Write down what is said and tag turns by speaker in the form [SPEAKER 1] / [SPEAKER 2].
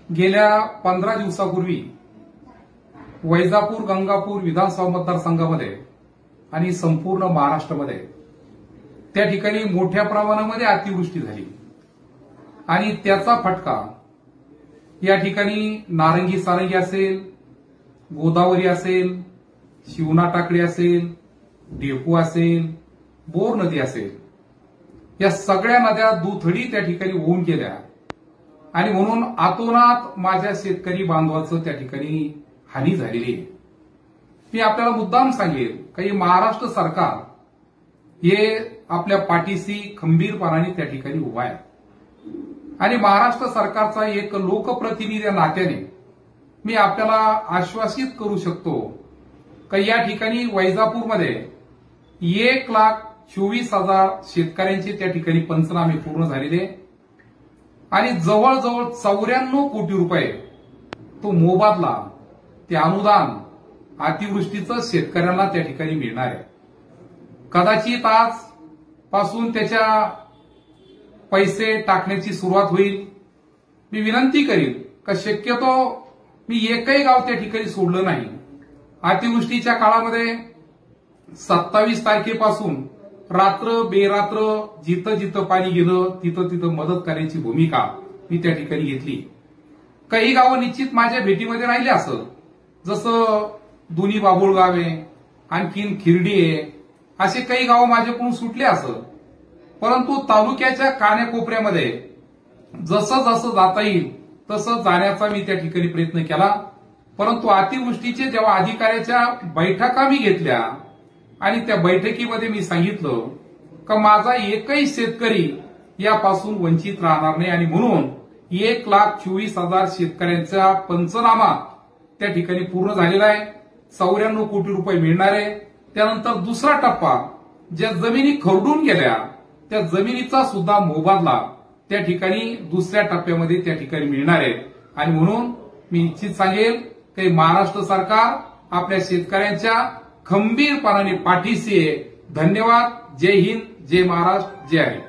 [SPEAKER 1] गेल्या 15 दिवसापूर्वी वैजापूर गंगापूर विधानसभा मतदारसंघामध्ये आणि संपूर्ण महाराष्ट्रामध्ये त्या ठिकाणी मोठ्या प्रमाणामध्ये अतिवृष्टी झाली आणि त्याचा फटका या ठिकाणी नारंगी सारंगी असेल, गोदावरी असेल, शिवना टाकळी असेल, डेपू असेल, बोर नदी असेल, या सगळ्या नद्या दुथडी त्या ठिकाणी होऊन गेल्या आणि म्हणून आतोनात माझ्या शेतकरी बांधवाचं त्या ठिकाणी हानी झालेली आहे। मी आपल्याला मुद्दाम सांगेल काही महाराष्ट्र सरकार हे आपल्या पाठीशी खंबीरपणाने त्या ठिकाणी उभा आहे आणि महाराष्ट्र सरकारचा एक लोकप्रतिनिधी या नात्याने मी आपल्याला आश्वासित करू शकतो की या ठिकाणी वैजापूरमध्ये 1,24,000 शेतकऱ्यांचे त्या ठिकाणी पंचनामे पूर्ण झालेले आणि जवळजवळ 94 कोटी रुपये तो मोबदला, ते अनुदान अतिवृष्टीचं शेतकऱ्यांना त्या ठिकाणी मिळणार आहे। कदाचित आजपासून त्याच्या पैसे टाकण्याची सुरुवात होईल। मी विनंती करीन का शक्यतो मी एकही गाव त्या ठिकाणी सोडलं नाही। अतिवृष्टीच्या काळामध्ये 27 तारखेपासून रात्र बेरात्र जिथं जिथं पाणी गेलं तिथं तिथं मदत करण्याची भूमिका मी त्या ठिकाणी घेतली। काही गावं निश्चित माझ्या भेटीमध्ये राहिले असं, जसं दोन्ही बाबुळगाव आहे, आणखीन खिरडी आहे, असे काही गावं माझ्याकडून सुटले असं। परंतु तालुक्याच्या कान्याकोपऱ्यामध्ये जसं जसं जाता येईल तसं जाण्याचा मी त्या ठिकाणी प्रयत्न केला। परंतु अतिवृष्टीचे जेव्हा अधिकाऱ्याच्या बैठका मी घेतल्या आणि त्या बैठकीमध्ये मी सांगितलं की माझा एकही शेतकरी यापासून वंचित राहणार नाही आणि म्हणून 1,24,000 शेतकऱ्यांचा पंचनामा त्या ठिकाणी पूर्ण झालेला आहे। 94 कोटी रुपये मिळणार आहे। त्यानंतर दुसरा टप्पा, ज्या जमिनी खरडून गेल्या त्या जमिनीचा सुद्धा मोबदला त्या ठिकाणी दुसऱ्या टप्प्यामध्ये त्या ठिकाणी मिळणार आहे आणि म्हणून मी निश्चित सांगेल की महाराष्ट्र सरकार आपल्या शेतकऱ्यांच्या खंबीरपणाने पाठीशी आहे। धन्यवाद। जय हिंद, जय महाराष्ट्र, जय हरी।